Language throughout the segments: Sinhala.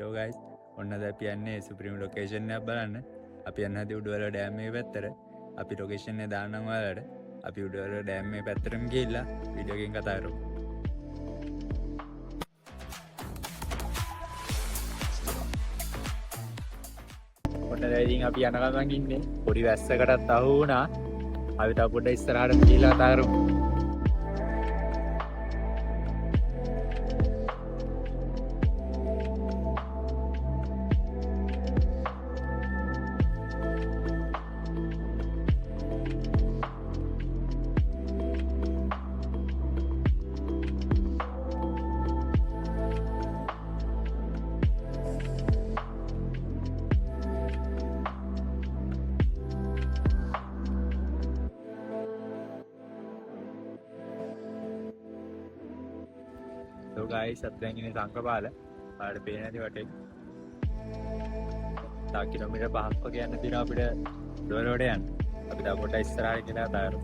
යෝ ගයිස් ඔන්න දැන් අපි යන්නේ සුප්‍රීම ලොකේෂන් එකක් බලන්න. අපි යන්න හදි උඩවල ඩෑම් එකේ පැත්තට. අපි ලොකේෂන් එක දාන්නම් ඔයාලට. අපි උඩවල ඩෑම් එකේ පැත්තටම ගිහිල්ලා වීඩියෝ එකෙන් කතා කරමු. ඔන්න දැන් ඉතින් අපි යන ගමන් ඉන්නේ පොඩි වැස්සකටත් අහු වුණා. අපි තව පොඩ්ඩක් ඉස්සරහට ගිහිල්ලා කතා කරමු. So guys, අපි දැන් ඉන්නේ සංකපාල. ඔයාලට පේන්නේ නැති වටේ. තව කිලෝමීටර් 5ක් වගේ යන්න තියෙනවා අපිට ඩොලරට යන්න. අපි තව පොඩ්ඩක් ඉස්සරහට ගිහලා කතා කරමු.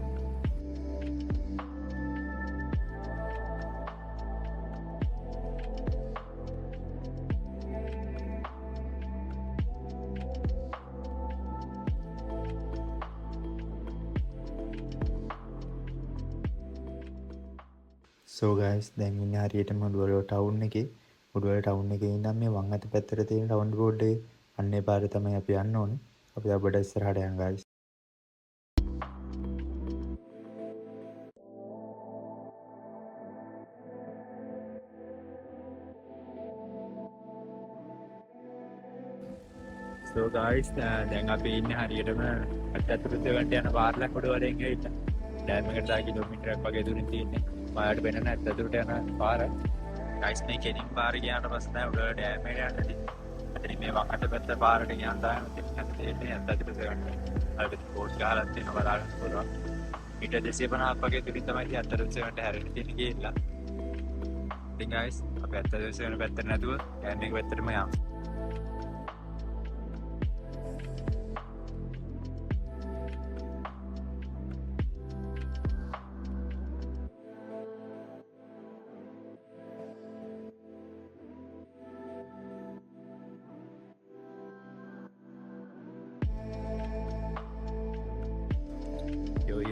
So guys, දැන් ඉන්නේ හරියටම උඩුවල ටවුන් එකේ. උඩුවල ටවුන් එකේ ඉඳන් මේ වම් අත පැත්තට තියෙන ටවුන් රෝඩ් එකේ අන්නේ පාරේ තමයි අපි යන්න ඕනේ. අපි දැන් පොඩ්ඩක් ඉස්සරහට යන්න guys. So guys, දැන් අපි ඉන්නේ හරියටම අට්ටතුරුත් දෙවන්ට යන පාරලක් උඩවලින් ගිහින් ඩෑම් එකට 10 කිලෝමීටරයක් වගේ දුරින් තියෙන්නේ. ඔයාලට වෙන අට්ටතුරුට යන පාර. guys මේ කෙනින් පාර ගියාට පස්සේ තමයි උඩවල ඩෑම් එකට යන්න තියෙන්නේ. අතන මේ වම් අත පැත්ත පාරට ගියන් තමයි තියෙන්නේ අට්ටතුරුත් දෙවන්ට. අපිට පෝස්ට් ගහලා තියෙනවා බලන්න පුළුවන්. මීටර් 250ක් වගේ දුරින් තමයි ඉතින් අට්ටතුරුත් දෙවන්ට හැරෙන්න තියෙන්නේ කියලා. ඉතින් guys අපි අට්ටතුරුත් දෙවන්ට පැත්තට නැතුව ඩෑම් එක පැත්තටම යමු.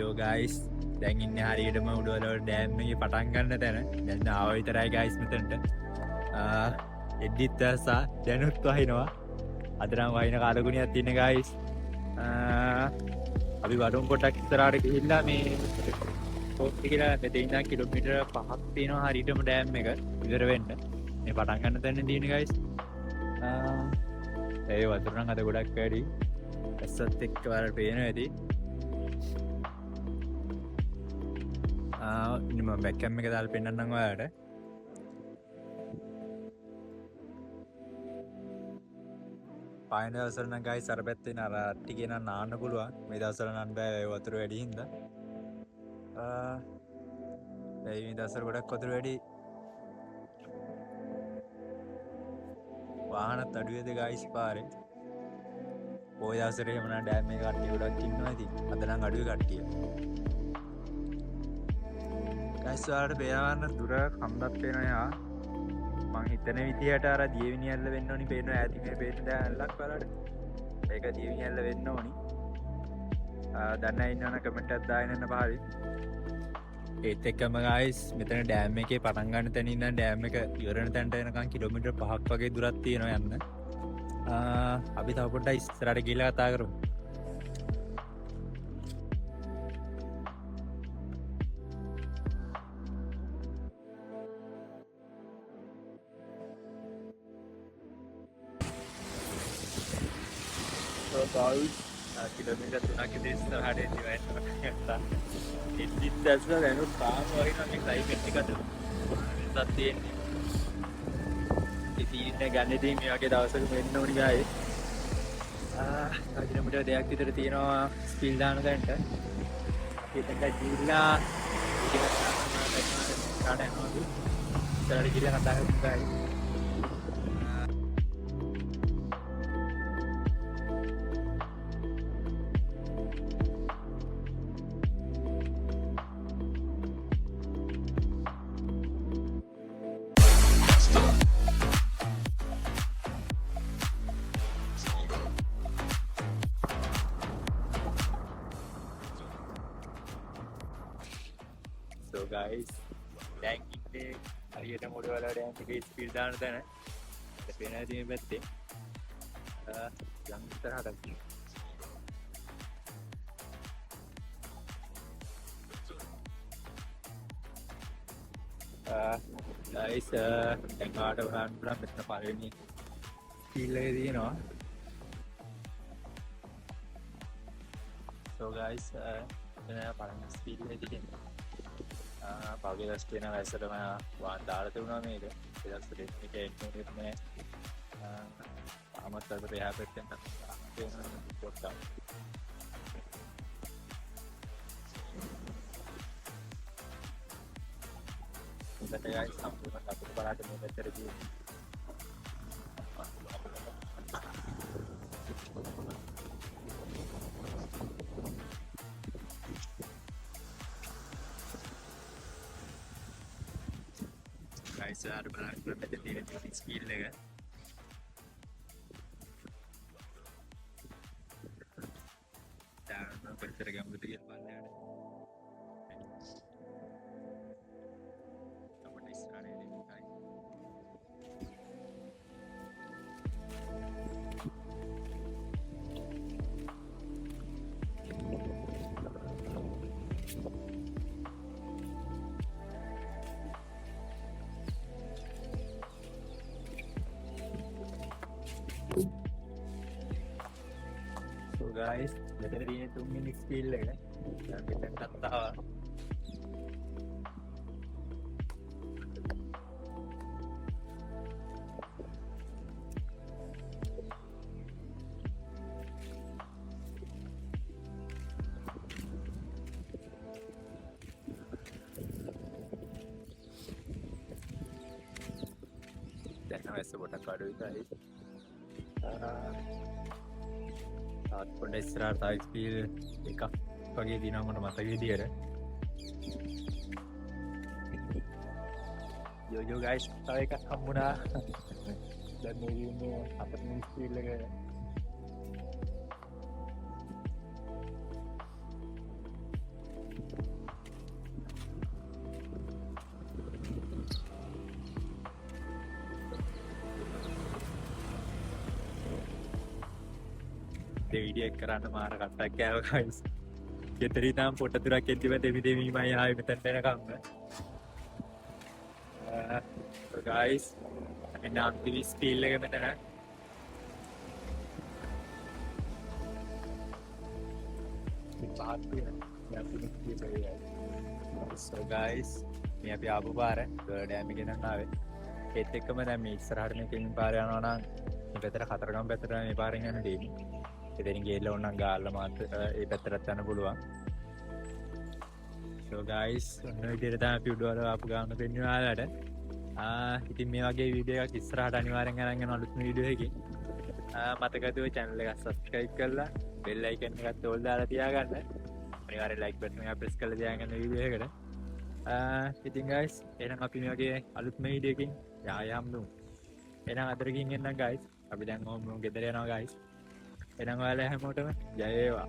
යෝ ගයිස් දැන් ඉන්නේ හරියටම උඩවල ඩෑම් එකේ පටන් ගන්න තැන. දැන් ආව විතරයි ගයිස් මෙතනට. එඩිත් දැස්සා දැනුත් වහිනවා. අද නම් වහින කාලගුණයක් තියෙන ගයිස්. අපි වරුන් පොටක් ඉස්සරහට ගිහිල්ලා මේ පොට් කියලා මෙතන ඉඳන් කිලෝමීටර 5ක් තියෙනවා හරියටම ඩෑම් එක ඉවර වෙන්න. මේ පටන් ගන්න තැන තියෙන ගයිස්. ඒ වතුර නම් අද ගොඩක් වැඩි. ඇස්සත් එක්ක වලට පේනවා ඇති. ඉන්න මම බැක්කම් එක දාලා පෙන්නන්නම් ඔයාලට. පායන දවසවල නම් ගයිස් අර පැත්තේ න අර ටිකේ නම් නාන්න පුළුවන්. මේ දවස්වල නම් බෑ ඒ වතුර වැඩි හින්දා. මේ දවස්වල ගොඩක් වතුර වැඩි. වාහනත් අඩු වේද ගයිස් පාරේ. ඔය දවස්වල එහෙම නම් ඩෑම් එකේ කට්ටිය ගොඩක් ඉන්නවා ඉතින්. අද නම් අඩුයි කට්ටිය. ගයිස් ඔයාලට පේනවන්න දුර කන්දක් පේනවා යා. මං හිතන විදිහට අර දියවිනියල්ල වෙන්න ඕනි පේනවා ඈති මේ පේන දැල්ලක් වලට. ඒක දියවිනියල්ල වෙන්න ඕනි. දන්න අය ඉන්නවනම් කමෙන්ට් එකක් දාගෙන යන්න පහවි. ඒත් එක්කම ගයිස් මෙතන ඩෑම් එකේ පටන් ගන්න තැන ඉඳන් ඩෑම් එක ඉවර වෙන තැනට එනකන් කිලෝමීටර් 5ක් වගේ දුරක් තියෙනවා යන්න. අපි තව පොඩ්ඩක් ඉස්සරහට ගිහලා කතා කරමු. කිලෝමීටර් 3ක ඉස්සරහට ඉඳිවන්න ගත්තා. එඩිත් දැස්ලා දැනුත් තාම වහිනවා මේ ක්ලයිමේට් එකට. වෙනසක් තියෙන්නේ. ඉතින් ගන්නදී මේ වගේ දවසක වෙන්න ඕනි ගායේ. කිලෝමීටර් 2ක් විතර තියෙනවා ස්පීඩ් දාන තැනට. ඒකෙන් ගිහිල්ලා ඉස්සරහට ගිහිල්ලා කතා කරමු ගායේ. ගයිස් දැන් ඉන්නේ හරියට මොඩවල ඩෑම් එකේ ස්පීඩ් දාන තැන. අපිට පේනවා ඉතින් මේ පැත්තේ. යම් ඉස්සරහට. ගයිස් දැන් කාට වහන්න පුළුවන් මෙතන පළවෙනි ස්පීල් එකේ තියෙනවා. So guys, මෙතන පළවෙනි ස්පීල් එකේ තියෙනවා. පගේ දස් කියන වැස්සටම වාන් දාලා තිබුණා මේක. ඒ දවස්වල මේක එන්නේ නැහැ. ආමත් අතට එහා පැත්තෙන් පොට්ටක්. ඉතින් guys සම්පූර්ණ කපුට බලන්න මේ පැත්තට තියෙනවා. guys අර බලන්න මෙතන තියෙන ස්කිල් එක දාන්න පෙතර ගමුද කියලා බලන්න. අපිට ඉස්සරහේ දෙන්නයි. So guys, මෙතන තියෙන 3 මිනිත් ස්පීල් එක. දැන් මෙතන කතාව. දැන් අවශ්‍ය පොඩක් අඩු විතරයි. තාත් පොඩ ඉස්සරහට තා ස්පීල් එකක් වගේ දිනවා මට මතක විදියට. යෝ ගයිස් තව එකක් හම්බුණා. දැන් මේ ඉන්නේ අපේ ස්පීල් එක. වීඩියෝ එක කරන්න මාර කට්ටක් කෑවා guys. ගෙදර ඉඳන් පොට තුරක් එද්දිම දෙවි දෙවිමයි ආයෙ මෙතනට එනකම්. guys එන්න අන්තිම ස්පීල් එක මෙතන. So guys මේ අපි ආපු පාර ඩෑම් එකේ නම් ආවේ. ඒත් එක්කම දැන් මේ ඉස්සරහට මේ කෙලින් පාර යනවා නම් මේ පැත්තට කතරගම පැත්තට මේ පාරෙන් යන්න දෙන්නේ. එතනින් ගිහලා ඕනනම් ගාල්ලා මාත් ඒ පැත්තට යන්න පුළුවන්. So guys ඔන්න විදිහට තමයි අපි උඩවල ආපු ගාන පෙන්වනවා ඔයාලට. ඉතින් මේ වගේ වීඩියෝ එකක් ඉස්සරහට අනිවාර්යෙන් අරන් යන අලුත්ම වීඩියෝ එකකින් මතකද ඔය channel එක subscribe කරලා bell icon එකත් ඕල් දාලා තියාගන්න. අනිවාර්යෙන් like button එක press කරලා තියාගන්න වීඩියෝ එකට. ඉතින් guys එහෙනම් අපි මේ වගේ අලුත්ම වීඩියෝ එකකින් යායම් දුමු. එහෙනම් අදටකින් එන්නම් guys. අපි දැන් ඕම් ගෙදර යනවා guys. එහෙනම් ඔයාලා හැමෝටම ජය වේවා.